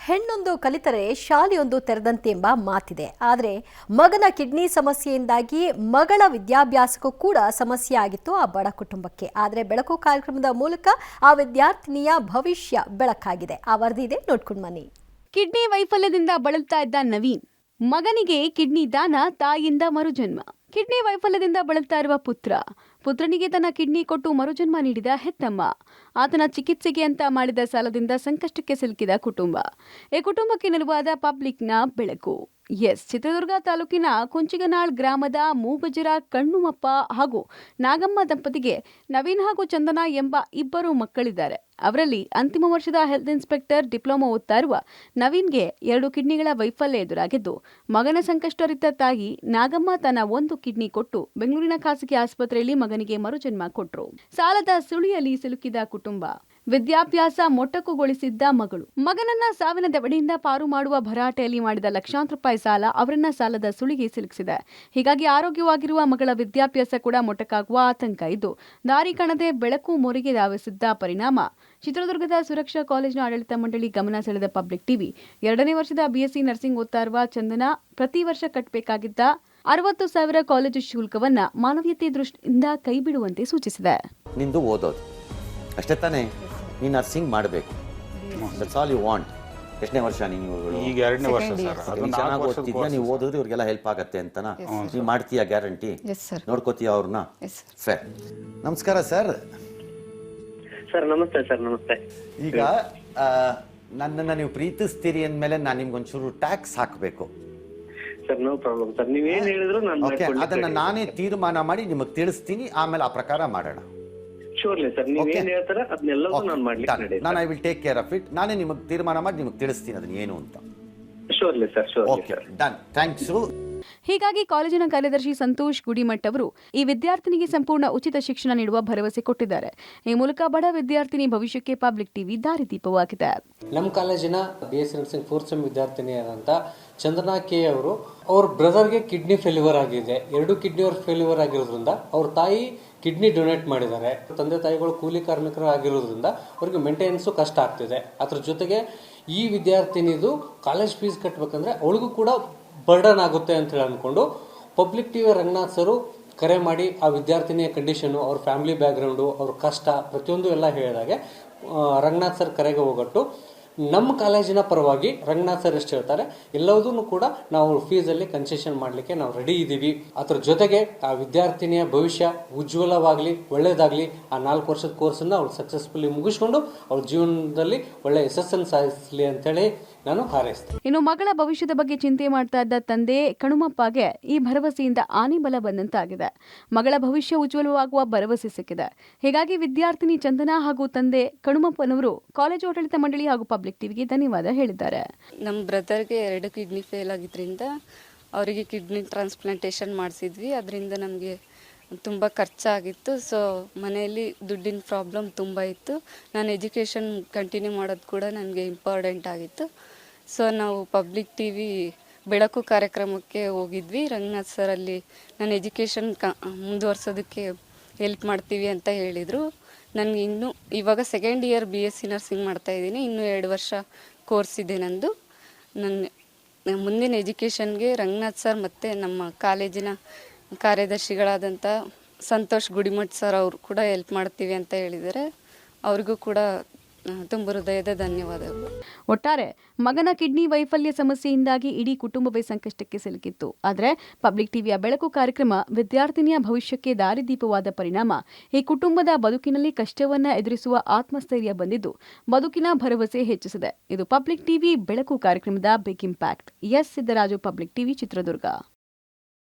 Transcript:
ಹೆಣ್ಣೊಂದು ಕಲಿತರೆ ಶಾಲೆಯೊಂದು ತೆರೆದಂತೆ ಎಂಬ ಮಾತಿದೆ. ಆದರೆ ಮಗನ ಕಿಡ್ನಿ ಸಮಸ್ಯೆಯಿಂದಾಗಿ ಮಗಳ ವಿದ್ಯಾಭ್ಯಾಸಕ್ಕೂ ಕೂಡ ಸಮಸ್ಯೆ ಆಗಿತ್ತು ಆ ಬಡ ಕುಟುಂಬಕ್ಕೆ. ಆದರೆ ಬೆಳಕು ಕಾರ್ಯಕ್ರಮದ ಮೂಲಕ ಆ ವಿದ್ಯಾರ್ಥಿನಿಯ ಭವಿಷ್ಯ ಬೆಳಕಾಗಿದೆ. ಆ ವರದಿ ಇದೆ, ನೋಡ್ಕೊಂಡು ಬನ್ನಿ. ಕಿಡ್ನಿ ವೈಫಲ್ಯದಿಂದ ಬಳಲ್ತಾ ಇದ್ದ ನವೀನ್ ಮಗನಿಗೆ ಕಿಡ್ನಿ ದಾನ, ತಾಯಿಯಿಂದ ಮರುಜನ್ಮ. ಕಿಡ್ನಿ ವೈಫಲ್ಯದಿಂದ ಬಳಲ್ತಾ ಇರುವ ಪುತ್ರನಿಗೆ ತನ್ನ ಕಿಡ್ನಿ ಕೊಟ್ಟು ಮರುಜನ್ಮ ನೀಡಿದ ಹೆತ್ತಮ್ಮ. ಆತನ ಚಿಕಿತ್ಸೆಗೆ ಅಂತ ಮಾಡಿದ ಸಾಲದಿಂದ ಸಂಕಷ್ಟಕ್ಕೆ ಸಿಲುಕಿದ ಕುಟುಂಬ. ಈ ಕುಟುಂಬಕ್ಕೆ ನೆರವಾದ ಪಬ್ಲಿಕ್ನ ಬೆಳಕು. ಚಿತ್ರದುರ್ಗ ತಾಲೂಕಿನ ಕುಂಚಿಗನಾಳ್ ಗ್ರಾಮದ ಮೂಗಜರ ಕಣ್ಣುಮಪ್ಪ ಹಾಗೂ ನಾಗಮ್ಮ ದಂಪತಿಗೆ ನವೀನ್ ಹಾಗೂ ಚಂದನಾ ಎಂಬ ಇಬ್ಬರು ಮಕ್ಕಳಿದ್ದಾರೆ. ಅವರಲ್ಲಿ ಅಂತಿಮ ವರ್ಷದ ಹೆಲ್ತ್ ಇನ್ಸ್ಪೆಕ್ಟರ್ ಡಿಪ್ಲೊಮಾ ಓದ್ತಾ ಇರುವ ನವೀನ್ಗೆ 2 ಕಿಡ್ನಿಗಳ ವೈಫಲ್ಯ ಎದುರಾಗಿದ್ದು, ಮಗನ ಸಂಕಷ್ಟರಿದ್ದ ತಾಯಿ ನಾಗಮ್ಮ ತನ್ನ 1 ಕಿಡ್ನಿ ಕೊಟ್ಟು ಬೆಂಗಳೂರಿನ ಖಾಸಗಿ ಆಸ್ಪತ್ರೆಯಲ್ಲಿ ಮಗನಿಗೆ ಮರುಜನ್ಮ ಕೊಟ್ಟರು. ಸಾಲದ ಸುಳಿಯಲ್ಲಿ ಸಿಲುಕಿದ ಕುಟುಂಬ, ವಿದ್ಯಾಭ್ಯಾಸ ಮೊಟಕುಗೊಳಿಸಿದ್ದ ಮಗನನ್ನ ಸಾವಿನ ದವಡೆಯಿಂದ ಪಾರು ಮಾಡುವ ಭರಾಟೆಯಲ್ಲಿ ಮಾಡಿದ ಲಕ್ಷಾಂತರ ರೂಪಾಯಿ ಸಾಲ ಅವರನ್ನ ಸಾಲದ ಸುಳಿಗೆ ಸಿಲುಕಿಸಿದೆ. ಹೀಗಾಗಿ ಆರೋಗ್ಯವಾಗಿರುವ ಮಗಳ ವಿದ್ಯಾಭ್ಯಾಸ ಕೂಡ ಮೊಟಕಾಗುವ ಆತಂಕ ಇದ್ದು, ದಾರಿ ಕಾಣದೆ ಬೆಳಕು ಮೊರೆಗೆ ಧಾವಿಸಿದ್ದ ಪರಿಣಾಮ ಚಿತ್ರದುರ್ಗದ ಸುರಕ್ಷಾ ಕಾಲೇಜಿನ ಆಡಳಿತ ಮಂಡಳಿ ಗಮನ ಸೆಳೆದ ಪಬ್ಲಿಕ್ ಟಿವಿ 2ನೇ ವರ್ಷದ BSc ನರ್ಸಿಂಗ್ ಓದ್ತಾ ಇರುವ ಚಂದನಾ ಪ್ರತಿ ವರ್ಷ ಕಟ್ಟಬೇಕಾಗಿದ್ದ 60,000 ಕಾಲೇಜು ಶುಲ್ಕವನ್ನ ಮಾನವೀಯತೆ ದೃಷ್ಟಿಯಿಂದ ಕೈಬಿಡುವಂತೆ ಸೂಚಿಸಿದೆ. ನಿಂದು ಓದೋದು ಅಷ್ಟೇ ತಾನೇ, ನೀನು ನರ್ಸಿಂಗ್ ಮಾಡಬೇಕು. That's all you want. ಎಷ್ಟನೇ ವರ್ಷ ನೀವು? ಈಗ 2ನೇ ವರ್ಷ ಸರ್. ಚೆನ್ನಾಗಿ ಓದ್ತಿದ್ಯಾ, ನೀವು ಓದಿದ್ರೆ ಇವ್ರಿಗೆಲ್ಲ ಹೆಲ್ಪ್ ಆಗತ್ತೆ ಅಂತನಾ? ನೀವು ಮಾಡ್ತೀಯಾ? ಗ್ಯಾರಂಟಿ ನೋಡ್ಕೋತೀಯ ಅವ್ರನ್ನ? ಫೇರ್. ನಮಸ್ಕಾರ ಸರ್. ಸರ್ ನಮಸ್ತೆ. ಸರ್ ನಮಸ್ತೆ. ಈಗ ನನ್ನನ್ನು ನೀವು ಪ್ರೀತಿಸ್ತೀರಿ ಅಂದಮೇಲೆ ನಾನು ನಿಮ್ಗೊಂಚೂರು ಟ್ಯಾಕ್ಸ್ ಹಾಕಬೇಕು. ಸರ್ ನೋ ಪ್ರಾಬ್ಲಮ್ ಸರ್, ನೀವೇನ್ ಹೇಳಿದ್ರು ನಾನು ಅದನ್ನ ನಾನೇ ತೀರ್ಮಾನ ಮಾಡಿ ನಿಮಗೆ ತಿಳಿಸ್ತೀನಿ, ಆಮೇಲೆ ಆ ಪ್ರಕಾರ ಮಾಡೋಣ. ಶೋರ್ಲಿ ಸರ್, ನೀವೇನ್ ಹೇಳ್ತಾರ ಅದನ್ನೆಲ್ಲವೂ ನಾನು ಮಾಡ್ಲಿಕ್ಕೆ ನಾನು I will take care of it. ನಾನೇ ನಿಮಗೆ ತೀರ್ಮಾನ ಮಾಡಿ ನಿಮಗೆ ತಿಳಿಸ್ತೀನಿ ಅದನ್ನ ಏನು ಅಂತ. Shortly sir, shortly. Okay, done. Thanks. ಹೀಗಾಗಿ ಕಾಲೇಜಿನ ಕಾರ್ಯದರ್ಶಿ ಸಂತೋಷ್ ಗುಡಿಮಠ್ ಅವರು ಈ ವಿದ್ಯಾರ್ಥಿನಿಗೆ ಸಂಪೂರ್ಣ ಉಚಿತ ಶಿಕ್ಷಣ ನೀಡುವ ಭರವಸೆ ಕೊಟ್ಟಿದ್ದಾರೆ. ಈ ಮೂಲಕ ಬಡ ವಿದ್ಯಾರ್ಥಿನಿ ಭವಿಷ್ಯಕ್ಕೆ ಪಬ್ಲಿಕ್ ಟಿವಿ ದಾರಿದೀಪವಾಗಿದೆ. ನಮ್ಮ ಕಾಲೇಜಿನ BSc ನರ್ಸಿಂಗ್ 4th ಸೆಮ್ ವಿದ್ಯಾರ್ಥಿನಿಯಾದಂಥ ಚಂದನಾ ಕೆ ಅವರು, ಅವ್ರ ಬ್ರದರ್ಗೆ ಕಿಡ್ನಿ ಫೇಲ್ಯೂರ್ ಆಗಿದೆ. 2 ಕಿಡ್ನಿ ಫೇಲ್ಯೂರ್ ಆಗಿರೋದ್ರಿಂದ ಅವ್ರ ತಾಯಿ ಕಿಡ್ನಿ ಡೊನೇಟ್ ಮಾಡಿದ್ದಾರೆ. ತಂದೆ ತಾಯಿಗಳು ಕೂಲಿ ಕಾರ್ಮಿಕರು ಆಗಿರೋದ್ರಿಂದ ಅವ್ರಿಗೆ ಮೇಂಟೆನೆನ್ಸು ಕಷ್ಟ ಆಗ್ತಿದೆ. ಅದ್ರ ಜೊತೆಗೆ ಈ ವಿದ್ಯಾರ್ಥಿನಿದು ಕಾಲೇಜ್ ಫೀಸ್ ಕಟ್ಟಬೇಕಂದ್ರೆ ಅವಳಿಗೂ ಕೂಡ ಬರ್ಡನ್ ಆಗುತ್ತೆ ಅಂತ ಹೇಳಿ ಅಂದ್ಕೊಂಡು ಪಬ್ಲಿಕ್ ಟಿವಿ ರಂಗನಾಥ್ ಸರು ಕರೆ ಮಾಡಿ ಆ ವಿದ್ಯಾರ್ಥಿನಿಯ ಕಂಡೀಷನು, ಅವ್ರ ಫ್ಯಾಮಿಲಿ ಬ್ಯಾಕ್ಗ್ರೌಂಡು, ಅವ್ರ ಕಷ್ಟ ಪ್ರತಿಯೊಂದು ಎಲ್ಲ ಹೇಳಿದಾಗೆ ರಂಗನಾಥ್ ಸರ್ ಕರೆಗೆ ಹೋಗಟ್ಟು ನಮ್ಮ ಕಾಲೇಜಿನ ಪರವಾಗಿ ರಂಗನಾಥ್ ಸರ್ ಎಷ್ಟು ಹೇಳ್ತಾರೆ ಎಲ್ಲದನ್ನು ಕೂಡ ನಾವು ಫೀಸಲ್ಲಿ ಕನ್ಸೆಷನ್ ಮಾಡಲಿಕ್ಕೆ ನಾವು ರೆಡಿ ಇದ್ದೀವಿ. ಅದ್ರ ಜೊತೆಗೆ ಆ ವಿದ್ಯಾರ್ಥಿನಿಯ ಭವಿಷ್ಯ ಉಜ್ವಲವಾಗಲಿ, ಒಳ್ಳೆಯದಾಗಲಿ. ಆ 4 ವರ್ಷದ ಕೋರ್ಸನ್ನು ಅವಳು ಸಕ್ಸಸ್ಫುಲಿ ಮುಗಿಸ್ಕೊಂಡು ಅವಳ ಜೀವನದಲ್ಲಿ ಒಳ್ಳೆಯ ಯಶಸ್ಸನ್ನು ಸಾಧಿಸಲಿ ಅಂತೇಳಿ ನಾನು ಹಾರೈಸ್ತೀನಿ. ಇನ್ನು ಮಗಳ ಭವಿಷ್ಯದ ಬಗ್ಗೆ ಚಿಂತೆ ಮಾಡ್ತಾ ಇದ್ದ ತಂದೆ ಕಣುಮಪ್ಪಗೆ ಈ ಭರವಸೆಯಿಂದ ಆನೆಬಲ ಬಂದಂತಾಗಿದೆ. ಮಗಳ ಭವಿಷ್ಯ ಉಜ್ವಲವಾಗುವ ಭರವಸೆ ಸಿಕ್ಕಿದೆ. ಹೀಗಾಗಿ ವಿದ್ಯಾರ್ಥಿನಿ ಚಂದನಾ ಹಾಗೂ ತಂದೆ ಕಣುಮಪ್ಪನವರು ಕಾಲೇಜು ಆಡಳಿತ ಮಂಡಳಿ ಹಾಗೂ ಪಬ್ಲಿಕ್ ಟಿವಿಗೆ ಧನ್ಯವಾದ ಹೇಳಿದ್ದಾರೆ. ನಮ್ಮ ಬ್ರದರ್ಗೆ 2 ಕಿಡ್ನಿ ಫೇಲ್ ಆಗಿದ್ದರಿಂದ ಅವರಿಗೆ ಕಿಡ್ನಿ ಟ್ರಾನ್ಸ್ಪ್ಲಾಂಟೇಷನ್ ಮಾಡಿಸಿದ್ವಿ. ಅದರಿಂದ ನಮಗೆ ತುಂಬ ಖರ್ಚಾಗಿತ್ತು. ಸೊ ಮನೆಯಲ್ಲಿ ದುಡ್ಡಿನ ಪ್ರಾಬ್ಲಮ್ ತುಂಬ ಇತ್ತು. ನಾನು ಎಜುಕೇಷನ್ ಕಂಟಿನ್ಯೂ ಮಾಡೋದು ಕೂಡ ನನಗೆ ಇಂಪಾರ್ಟೆಂಟ್ ಆಗಿತ್ತು. ಸೊ ನಾವು ಪಬ್ಲಿಕ್ ಟಿವಿ ಬೆಳಕು ಕಾರ್ಯಕ್ರಮಕ್ಕೆ ಹೋಗಿದ್ವಿ. ರಂಗನಾಥ್ ಸರ್ ಅಲ್ಲಿ ನಾನು ಎಜುಕೇಷನ್ ಮುಂದುವರ್ಸೋದಕ್ಕೆ ಹೆಲ್ಪ್ ಮಾಡ್ತೀವಿ ಅಂತ ಹೇಳಿದರು. ನನಗೆ ಇನ್ನೂ ಇವಾಗ 2nd ಇಯರ್ BSc ನರ್ಸಿಂಗ್ ಮಾಡ್ತಾಯಿದ್ದೀನಿ. ಇನ್ನೂ 2 ವರ್ಷ ಕೋರ್ಸ್ ಇದೆ ನಂದು. ನನ್ನ ಮುಂದಿನ ಎಜುಕೇಷನ್ಗೆ ರಂಗನಾಥ್ ಸರ್ ಮತ್ತು ನಮ್ಮ ಕಾಲೇಜಿನ ಕಾರ್ಯದರ್ಶಿಗಳಾದಂಥ ಸಂತೋಷ್ ಗುಡಿಮಠ್ ಸರ್ ಅವರು ಕೂಡ ಹೆಲ್ಪ್ ಮಾಡ್ತೀವಿ ಅಂತ ಹೇಳಿದ್ದಾರೆ. ಅವ್ರಿಗೂ ಕೂಡ ತುಂಬ ಹೃದಯದ ಧನ್ಯವಾದಗಳು. ಒಟ್ಟಾರೆ ಮಗನ ಕಿಡ್ನಿ ವೈಫಲ್ಯ ಸಮಸ್ಯೆಯಿಂದಾಗಿ ಇಡೀ ಕುಟುಂಬವೇ ಸಂಕಷ್ಟಕ್ಕೆ ಸಿಲುಕಿತ್ತು. ಆದರೆ ಪಬ್ಲಿಕ್ ಟಿವಿಯ ಬೆಳಕು ಕಾರ್ಯಕ್ರಮ ವಿದ್ಯಾರ್ಥಿನಿಯ ಭವಿಷ್ಯಕ್ಕೆ ದಾರಿದೀಪವಾದ ಪರಿಣಾಮ ಈ ಕುಟುಂಬದ ಬದುಕಿನಲ್ಲಿ ಕಷ್ಟವನ್ನ ಎದುರಿಸುವ ಆತ್ಮಸ್ಥೈರ್ಯ ಬಂದಿದ್ದು, ಬದುಕಿನ ಭರವಸೆ ಹೆಚ್ಚಿಸಿದೆ. ಇದು ಪಬ್ಲಿಕ್ ಟಿವಿ ಬೆಳಕು ಕಾರ್ಯಕ್ರಮದ big impact. Siddaraju, public TV, Chitradurga.